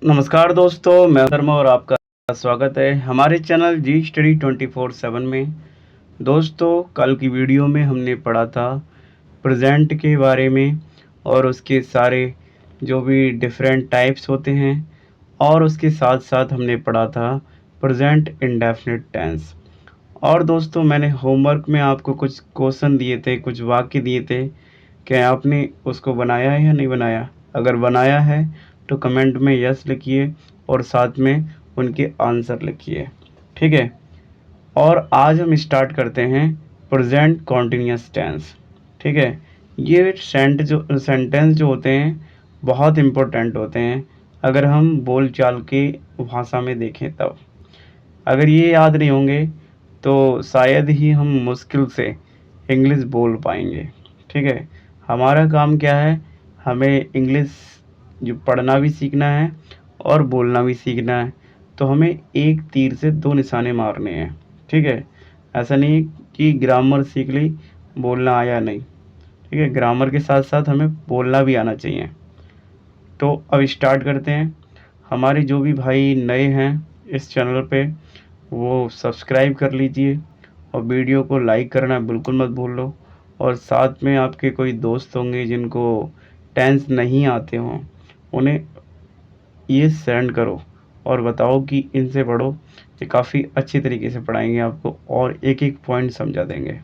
नमस्कार दोस्तों, मैं धर्मा और आपका स्वागत है हमारे चैनल जी स्टडी 24/7 में। दोस्तों, कल की वीडियो में हमने पढ़ा था प्रेजेंट के बारे में और उसके सारे जो भी डिफरेंट टाइप्स होते हैं, और उसके साथ साथ हमने पढ़ा था प्रेजेंट इंडेफिनिट टेंस। और दोस्तों, मैंने होमवर्क में आपको कुछ क्वेश्चन दिए थे, कुछ वाक्य दिए थे। क्या आपने उसको बनाया है या नहीं बनाया? अगर बनाया है तो कमेंट में यस लिखिए और साथ में उनके आंसर लिखिए, ठीक है। और आज हम स्टार्ट करते हैं प्रेजेंट कॉन्टिन्यूस टेंस, ठीक है। ये सेंटेंस जो होते हैं बहुत इम्पोर्टेंट होते हैं अगर हम बोलचाल की भाषा में देखें तब। अगर ये याद नहीं होंगे तो शायद ही हम मुश्किल से इंग्लिश बोल पाएंगे, ठीक है। हमारा काम क्या है? हमें इंग्लिश जो पढ़ना भी सीखना है और बोलना भी सीखना है। तो हमें एक तीर से दो निशाने मारने हैं, ठीक है। ऐसा नहीं कि ग्रामर सीख ली, बोलना आया नहीं, ठीक है। ग्रामर के साथ साथ हमें बोलना भी आना चाहिए। तो अब स्टार्ट करते हैं। हमारे जो भी भाई नए हैं इस चैनल पे, वो सब्सक्राइब कर लीजिए और वीडियो को लाइक करना बिल्कुल मत भूल लो। और साथ में आपके कोई दोस्त होंगे जिनको टेंस नहीं आते हों, उन्हें ये सेंड करो और बताओ कि इनसे पढ़ो। ये काफ़ी अच्छी तरीके से पढ़ाएंगे आपको और एक एक पॉइंट समझा देंगे,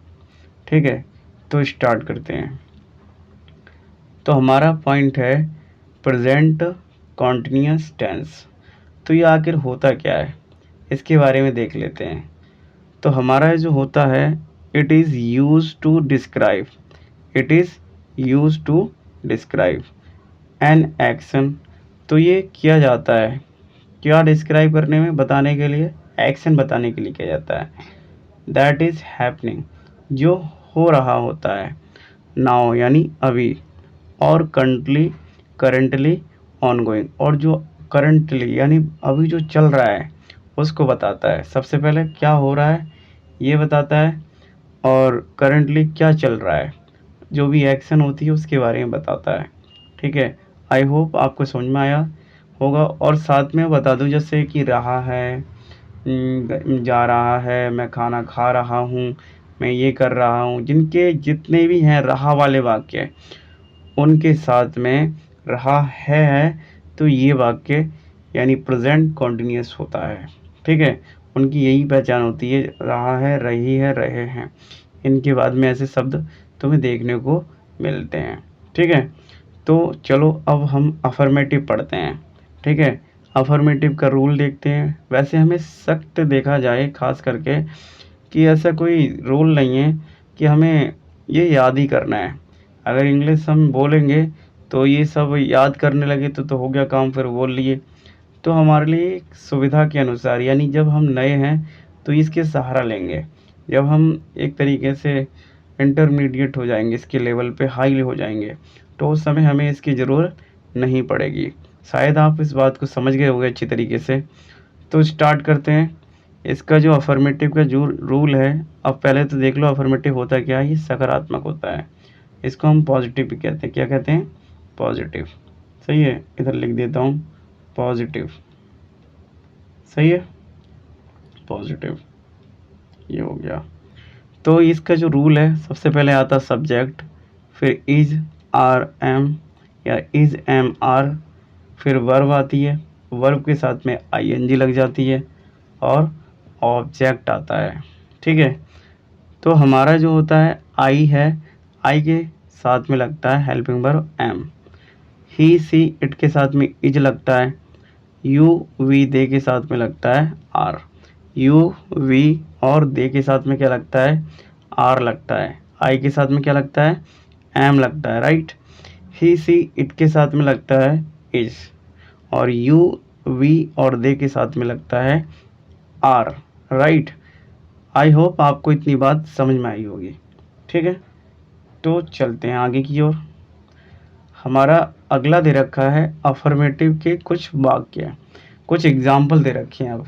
ठीक है। तो स्टार्ट करते हैं। तो हमारा पॉइंट है प्रेजेंट कॉन्टिन्यूस टेंस। तो ये आखिर होता क्या है, इसके बारे में देख लेते हैं। तो हमारा जो होता है, it is use to describe, it is use to describe an action. तो ये किया जाता है क्या डिस्क्राइब करने में, बताने के लिए, एक्शन बताने के लिए किया जाता है। दैट इज़ हैपनिंग, जो हो रहा होता है। नाउ यानी अभी, और करंटली ऑनगोइंग, और जो करंटली यानी अभी जो चल रहा है उसको बताता है। सबसे पहले क्या हो रहा है ये बताता है, और करंटली क्या चल रहा है, जो भी एक्शन होती है उसके बारे में बताता है, ठीक है। आई होप आपको समझ में आया होगा। और साथ में बता दूं, जैसे कि रहा है, जा रहा है, मैं खाना खा रहा हूँ, मैं ये कर रहा हूँ, जिनके जितने भी हैं रहा वाले वाक्य, उनके साथ में रहा है तो ये वाक्य यानी प्रेजेंट कॉन्टिन्यूस होता है, ठीक है। उनकी यही पहचान होती है, रहा है, रही है, रहे हैं। इनके बाद में ऐसे शब्द तुम्हें देखने को मिलते हैं, ठीक है। तो चलो अब हम अफर्मेटिव पढ़ते हैं, ठीक है। अफर्मेटिव का रूल देखते हैं। वैसे हमें सख्त देखा जाए खास करके कि ऐसा कोई रूल नहीं है कि हमें ये याद ही करना है। अगर इंग्लिश हम बोलेंगे तो ये सब याद करने लगे तो हो गया काम, फिर बोल लिए। तो हमारे लिए एक सुविधा के अनुसार, यानी जब हम नए हैं तो इसके सहारा लेंगे। जब हम एक तरीके से इंटरमीडिएट हो जाएंगे, इसके लेवल पे हाई हो जाएंगे, तो उस समय हमें इसकी ज़रूरत नहीं पड़ेगी। शायद आप इस बात को समझ गए होंगे अच्छी तरीके से। तो स्टार्ट करते हैं। इसका जो अफर्मेटिव का जो रूल है, अब पहले तो देख लो अफर्मेटिव होता क्या है। ये सकारात्मक होता है, इसको हम पॉजिटिव भी कहते हैं। क्या कहते हैं? पॉजिटिव। सही है, इधर लिख देता हूँ पॉजिटिव। सही है, पॉजिटिव, ये हो गया। तो इसका जो रूल है, सबसे पहले आता सब्जेक्ट, फिर इज, आर, एम या इज, एम, आर, फिर वर्ब आती है, वर्ब के साथ में आईएनजी लग जाती है, और ऑब्जेक्ट आता है, ठीक है। तो हमारा जो होता है आई है, आई के साथ में लगता है helping verb am. He, she, it के साथ में इज लगता है। यू, वी, दे के साथ में लगता है आर। यू, वी और दे के साथ में क्या लगता है? आर लगता है। आई के साथ में क्या लगता है? एम लगता है, राइट। ही, सी, इट के साथ में लगता है इज, और यू, वी और दे के साथ में लगता है आर, राइट। आई होप आपको इतनी बात समझ में आई होगी, ठीक है। तो चलते हैं आगे की ओर। हमारा अगला दे रखा है अफर्मेटिव के कुछ वाक्य, कुछ एग्जाम्पल दे रखे हैं अब।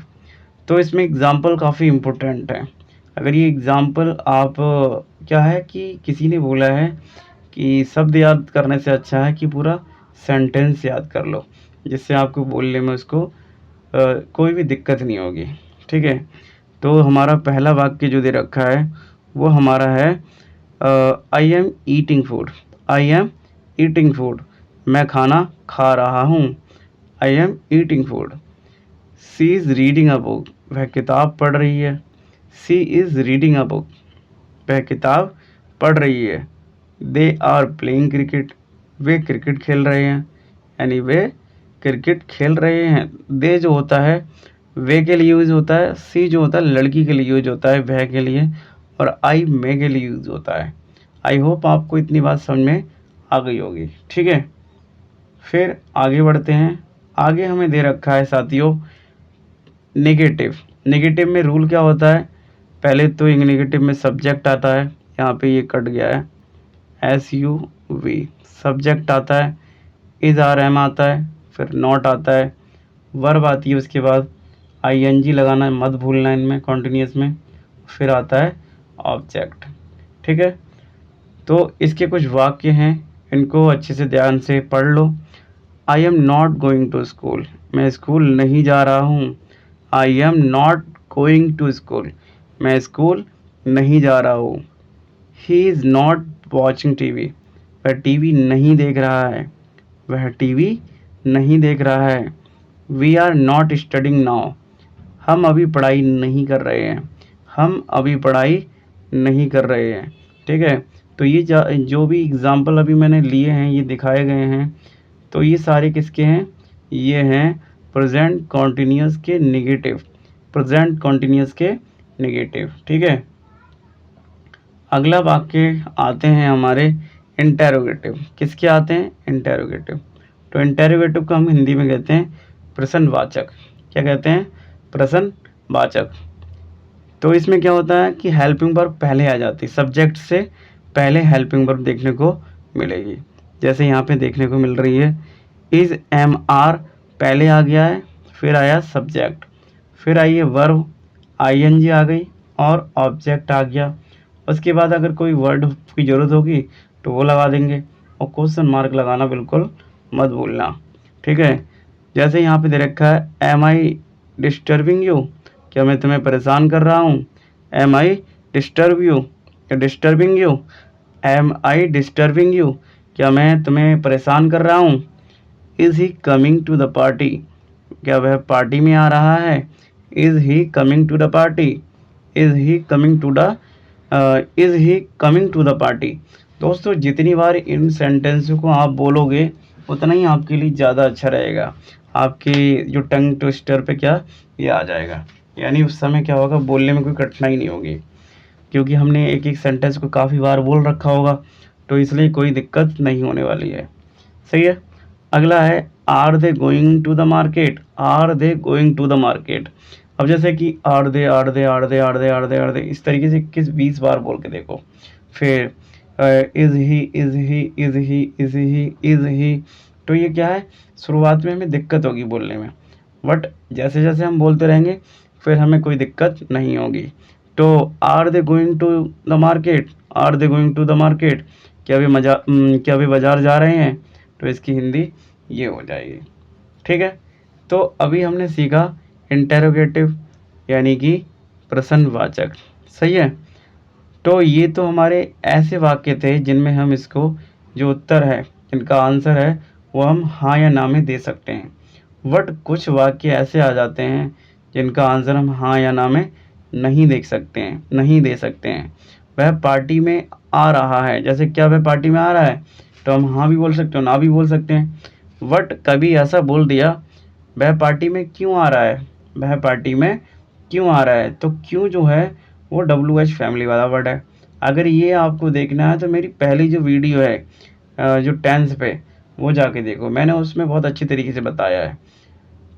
तो इसमें एग्जाम्पल काफ़ी इम्पोर्टेंट है। अगर ये एग्जाम्पल आप क्या है कि किसी ने बोला है कि शब्द याद करने से अच्छा है कि पूरा सेंटेंस याद कर लो। जिससे आपको बोलने में उसको कोई भी दिक्कत नहीं होगी। ठीक है, तो हमारा पहला वाक्य जो दे रखा है वो हमारा है I am eating food. I am eating food, मैं खाना खा रहा हूँ। I am eating food. She is reading a book, वह किताब पढ़ रही है। She is reading a book, वह किताब पढ़ रही है। दे आर प्लेइंग क्रिकेट, वे क्रिकेट खेल रहे हैं। यानी वे क्रिकेट खेल रहे हैं। दे जो होता है वे के लिए यूज़ होता है, सी जो होता है लड़की के लिए यूज होता है वह के लिए, और आई मैं के लिए यूज़ होता है। आई होप आपको इतनी बात समझ में आ गई होगी। ठीक है, फिर आगे बढ़ते हैं। आगे हमें दे रखा है साथियों नेगेटिव। नेगेटिव में रूल क्या होता है, पहले तो एक नेगेटिव में सब्जेक्ट आता है, यहाँ पे ये कट गया है, SUV सब्जेक्ट आता है, इज आर एम आता है, फिर नॉट आता है, वर्ब आती है, उसके बाद ING लगाना है, मत भूलना इनमें कॉन्टिन्यूस में, फिर आता है ऑब्जेक्ट। ठीक है, तो इसके कुछ वाक्य हैं, इनको अच्छे से ध्यान से पढ़ लो। I am not going to school, मैं स्कूल नहीं जा रहा हूँ। I am not going to school, मैं स्कूल नहीं जा रहा हूँ। He is not watching TV, वह TV नहीं देख रहा है। वह TV नहीं देख रहा है। We are not studying now, हम अभी पढ़ाई नहीं कर रहे हैं। हम अभी पढ़ाई नहीं कर रहे हैं। ठीक है, तो ये जो भी एग्ज़ाम्पल अभी मैंने लिए हैं, ये दिखाए गए हैं, तो ये सारे किसके हैं, ये हैं प्रेजेंट कॉन्टिन्यूस के नेगेटिव। प्रेजेंट कॉन्टिन्यूस के नेगेटिव। ठीक है, अगला वाक्य आते हैं हमारे इंटेरोगेटिव। किसके आते हैं, इंटेरोगेटिव। तो इंटेरोगेटिव को हम हिंदी में कहते हैं प्रश्नवाचक। क्या कहते हैं, प्रश्नवाचक। तो इसमें क्या होता है कि हेल्पिंग वर्ब पहले आ जाती है, सब्जेक्ट से पहले हेल्पिंग वर्ब देखने को मिलेगी। जैसे यहाँ पे देखने को मिल रही है, इज MR पहले आ गया है, फिर आया सब्जेक्ट, फिर आई है वर्ब, ING आ गई और ऑब्जेक्ट आ गया। उसके बाद अगर कोई वर्ड की ज़रूरत होगी तो वो लगा देंगे, और क्वेश्चन मार्क लगाना बिल्कुल मत भूलना। ठीक है, जैसे यहाँ पे दे रखा है एम आई डिस्टर्बिंग यू, क्या मैं तुम्हें परेशान कर रहा हूँ। एम आई डिस्टर्ब यू, क्या disturbing you. Am I disturbing you, क्या मैं तुम्हें परेशान कर रहा हूँ। Is he coming to the party, क्या वह पार्टी में आ रहा है। Is he coming to the party, is he coming to the is he coming to the party. दोस्तों जितनी बार इन सेंटेंसों को आप बोलोगे उतना ही आपके लिए ज़्यादा अच्छा रहेगा। आपके जो टंग ट्विस्टर पे क्या ये आ जाएगा, यानी उस समय क्या होगा, बोलने में कोई कठिनाई नहीं होगी, क्योंकि हमने एक एक सेंटेंस को काफ़ी बार बोल रखा होगा, तो इसलिए कोई दिक्कत नहीं होने वाली है। सही है, अगला है are they going to the market. Are they going to the market. अब जैसे कि are they are they are they are they are they are they, इस तरीके से 21-20 बार बोल के देखो। फिर is he is he is he is he is he, तो ये क्या है, शुरुआत में हमें दिक्कत होगी बोलने में, बट जैसे जैसे हम बोलते रहेंगे फिर हमें कोई दिक्कत नहीं होगी। तो are they going to the market, are they going to the market, क्या वे बाज़ार जा रहे हैं, तो इसकी हिंदी ये हो जाएगी। ठीक है, तो अभी हमने सीखा इंटेरोगेटिव यानी कि प्रश्नवाचक। सही है, तो ये तो हमारे ऐसे वाक्य थे जिनमें हम इसको जो उत्तर है, इनका आंसर है, वो हम हाँ या ना में दे सकते हैं। बट कुछ वाक्य ऐसे आ जाते हैं जिनका आंसर हम हाँ या ना में नहीं देख सकते हैं, नहीं दे सकते हैं। वह पार्टी में आ रहा है, जैसे क्या वह पार्टी में आ रहा है, तो हम हाँ भी बोल सकते हो, ना भी बोल सकते हैं। बट कभी ऐसा बोल दिया वह पार्टी में क्यों आ रहा है, वह पार्टी में क्यों आ रहा है, तो क्यों जो है वो WH फैमिली वाला वर्ड है। अगर ये आपको देखना है तो मेरी पहली जो वीडियो है जो टेंस पे, वो जाके देखो, मैंने उसमें बहुत अच्छी तरीके से बताया है।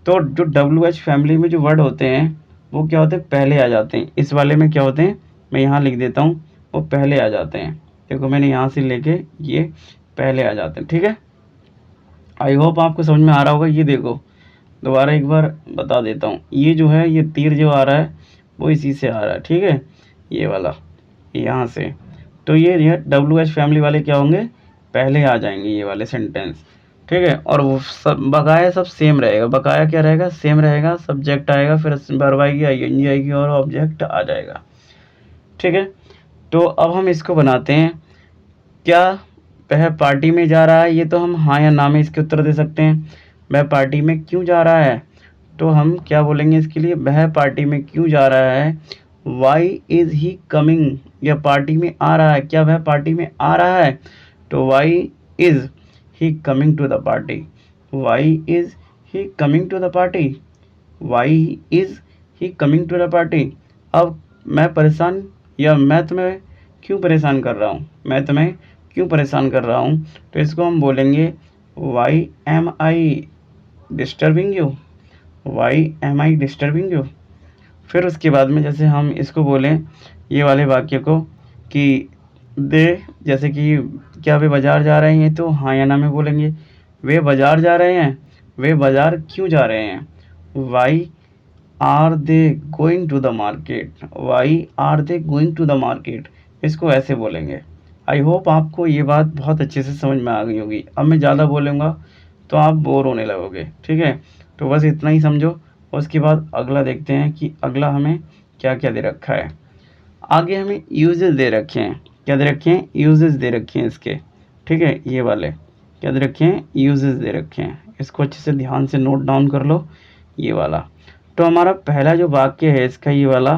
तो जो WH फैमिली में जो वर्ड होते हैं वो क्या होते हैं, पहले आ जाते हैं। इस वाले में क्या होते हैं, मैं यहाँ लिख देता हूँ, वो पहले आ जाते हैं। देखो मैंने यहाँ से लेके ये पहले आ जाते हैं। ठीक है, आई होप आपको समझ में आ रहा होगा। ये देखो दोबारा एक बार बता देता हूँ, ये जो है ये तीर जो आ रहा है वो इसी से आ रहा है। ठीक है, ये वाला यहाँ से, तो ये WH फैमिली वाले क्या होंगे, पहले आ जाएंगे ये वाले सेंटेंस। ठीक है। और वो सब बकाया सब सेम रहेगा। बकाया क्या रहेगा? सेम रहेगा। सब्जेक्ट आएगा, फिर वर्ब आएगी, आईएनजी आएगी और ऑब्जेक्ट आ जाएगा। ठीक है। तो अब हम इसको बनाते हैं। क्या वह पार्टी में जा रहा है? ये तो हम हाँ या ना में इसके उत्तर दे सकते हैं। वह पार्टी में क्यों जा रहा है? तो हम क्या बोलेंगे इसके लिए? वह पार्टी में क्यों जा रहा है? Why is he coming? यह पार्टी में आ रहा है। क्या वह पार्टी में आ रहा है? तो why is he coming to the party? Why is he coming to the party? Why is he coming to the party? अब मैं परेशान, या मैं तुम्हें क्यों परेशान कर रहा हूँ? मैं तुम्हें क्यों परेशान कर रहा हूँ? तो इसको हम बोलेंगे why am I disturbing you? Why am I disturbing you? फिर उसके बाद में जैसे हम इसको बोलें ये वाले वाक्य को कि दे, जैसे कि क्या वे बाजार जा रहे हैं? तो हाँ या ना में बोलेंगे। वे बाजार जा रहे हैं। वे बाजार क्यों जा रहे हैं? Why are they going to the market? Why are they going to the market? इसको ऐसे बोलेंगे। आई होप आपको ये बात बहुत अच्छे से समझ में आ गई होगी। अब मैं ज़्यादा बोलूँगा तो आप बोर होने लगोगे। ठीक है। तो बस इतना ही समझो। उसके बाद अगला देखते हैं कि अगला हमें क्या क्या दे रखा है। आगे हमें यूजेस दे रखे हैं। क्या दे रखे हैं? यूजेस दे रखे हैं इसके। ठीक है। ये वाले क्या दे रखे हैं? यूजेस दे रखे हैं। इसको अच्छे से ध्यान से नोट डाउन कर लो, ये वाला। तो हमारा पहला जो वाक्य है इसका ये वाला,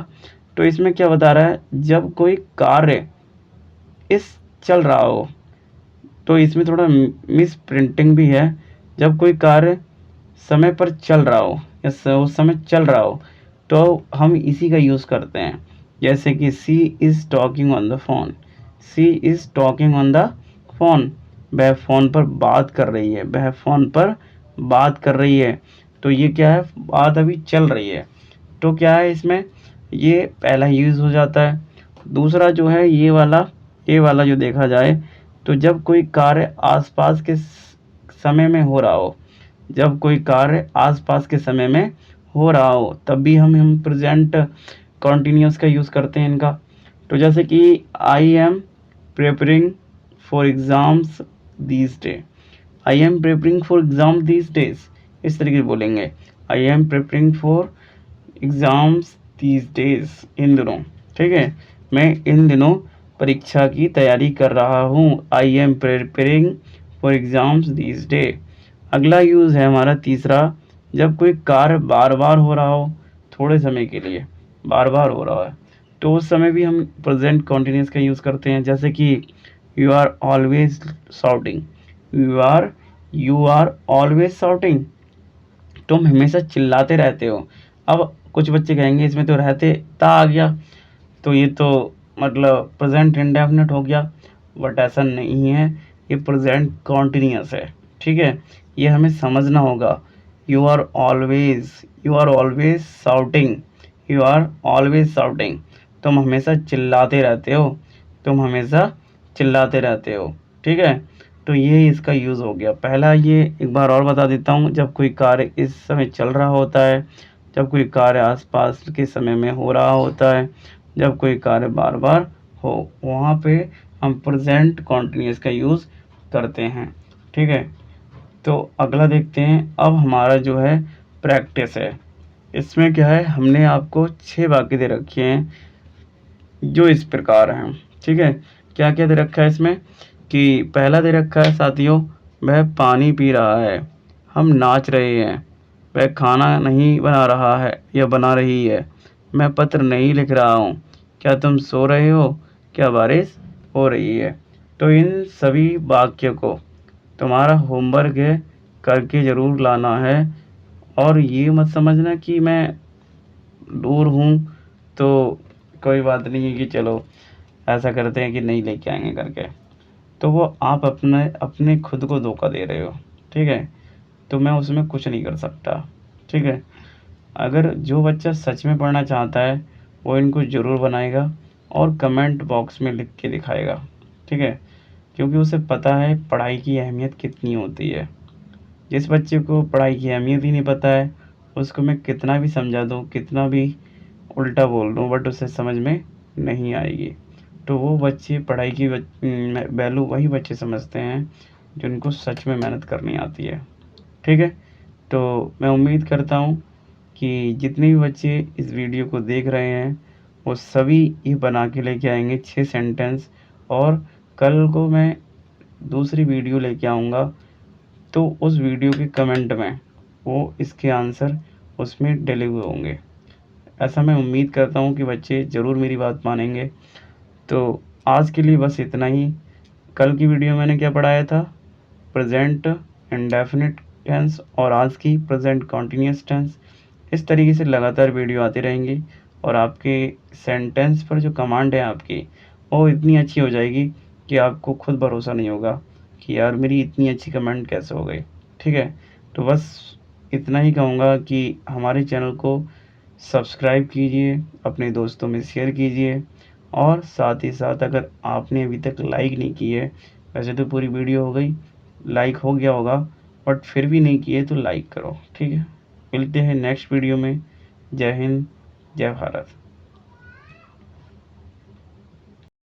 तो इसमें क्या बता रहा है? जब कोई कार्य इस चल रहा हो, तो इसमें थोड़ा मिस प्रिंटिंग भी है। जब कोई कार्य समय पर चल रहा हो या उस समय चल रहा हो, तो हम इसी का यूज़ करते हैं। जैसे कि she is talking on the phone. She is talking on the phone. वह फ़ोन पर बात कर रही है। वह फ़ोन पर बात कर रही है। तो ये क्या है? बात अभी चल रही है। तो क्या है इसमें? ये पहला यूज़ हो जाता है। दूसरा जो है ये वाला जो देखा जाए, तो जब कोई कार्य आसपास के समय में हो रहा हो, जब कोई कार्य आसपास के समय में हो रहा हो, तब भी हम प्रेजेंट कॉन्टिन्यूस का यूज़ करते हैं इनका। तो जैसे कि I am preparing for exams these day. I am preparing for exam these days, इस तरीके से बोलेंगे। I am preparing for exams these days, इन दिनों। ठीक है। मैं इन दिनों परीक्षा की तैयारी कर रहा हूँ। I am preparing for exams these day. अगला यूज़ है हमारा तीसरा, जब कोई कार्य बार बार हो रहा हो, थोड़े समय के लिए बार बार हो रहा है, तो उस समय भी हम प्रेजेंट कॉन्टिन्यूस का यूज़ करते हैं। जैसे कि you are always shouting. You are always shouting, तुम हमेशा चिल्लाते रहते हो। अब कुछ बच्चे कहेंगे इसमें तो रहते ता आ गया, तो ये तो मतलब प्रेजेंट इंडेफिनिट हो गया। बट ऐसा नहीं है, ये प्रेजेंट कॉन्टिन्यूस है। ठीक है। ये हमें समझना होगा। You are always shouting. You are always shouting, तुम हमेशा चिल्लाते रहते हो। तुम हमेशा चिल्लाते रहते हो। ठीक है। तो ये इसका यूज़ हो गया। पहला ये एक बार और बता देता हूँ, जब कोई कार्य इस समय चल रहा होता है, जब कोई कार्य आसपास के समय में हो रहा होता है, जब कोई कार्य बार बार हो, वहाँ पे हम प्रेजेंट कॉन्टिन्यूस का यूज़ करते हैं। ठीक है। तो अगला देखते हैं। अब हमारा जो है प्रैक्टिस है। इसमें क्या है? हमने आपको 6 वाक्य दे रखे हैं जो इस प्रकार हैं। ठीक है। क्या क्या दे रखा है इसमें? कि पहला दे रखा है साथियों, वह पानी पी रहा है। हम नाच रहे हैं। वह खाना नहीं बना रहा है या बना रही है। मैं पत्र नहीं लिख रहा हूँ। क्या तुम सो रहे हो? क्या बारिश हो रही है? तो इन सभी वाक्य को तुम्हारा होमवर्क है, करके ज़रूर लाना है। और ये मत समझना कि मैं दूर हूँ तो कोई बात नहीं है कि चलो ऐसा करते हैं कि नहीं लेके आएंगे करके, तो वो आप अपने अपने खुद को धोखा दे रहे हो। ठीक है। तो मैं उसमें कुछ नहीं कर सकता। ठीक है। अगर जो बच्चा सच में पढ़ना चाहता है वो इनको ज़रूर बनाएगा और कमेंट बॉक्स में लिख के दिखाएगा। ठीक है। क्योंकि उसे पता है पढ़ाई की अहमियत कितनी होती है। जिस बच्चे को पढ़ाई की अहमियत ही नहीं पता है, उसको मैं कितना भी समझा दूँ, कितना भी उल्टा बोल दूँ, बट उसे समझ में नहीं आएगी। तो वो बच्चे पढ़ाई की वैल्यू वही बच्चे समझते हैं जिनको सच में मेहनत करनी आती है। ठीक है, तो मैं उम्मीद करता हूँ कि जितने भी बच्चे इस वीडियो को देख रहे हैं वो सभी ये बना के लेके आएंगे 6 सेंटेंस, और कल को मैं दूसरी वीडियो लेके आऊँगा तो उस वीडियो के कमेंट में वो इसके आंसर उसमें डले हुए होंगे। ऐसा मैं उम्मीद करता हूँ कि बच्चे ज़रूर मेरी बात मानेंगे। तो आज के लिए बस इतना ही। कल की वीडियो मैंने क्या पढ़ाया था, प्रेजेंट इंडेफिनिट टेंस, और आज की प्रेजेंट कॉन्टिन्यूस टेंस। इस तरीके से लगातार वीडियो आती रहेंगी और आपके सेंटेंस पर जो कमांड है आपकी वो इतनी अच्छी हो जाएगी कि आपको खुद भरोसा नहीं होगा कि यार मेरी इतनी अच्छी कमांड कैसे हो गई। ठीक है, तो बस इतना ही कहूँगा कि हमारे चैनल को सब्सक्राइब कीजिए, अपने दोस्तों में शेयर कीजिए, और साथ ही साथ अगर आपने अभी तक लाइक नहीं की है, वैसे तो पूरी वीडियो हो गई, लाइक हो गया होगा, बट फिर भी नहीं किए तो लाइक करो। ठीक है, मिलते हैं नेक्स्ट वीडियो में। जय हिंद, जय भारत।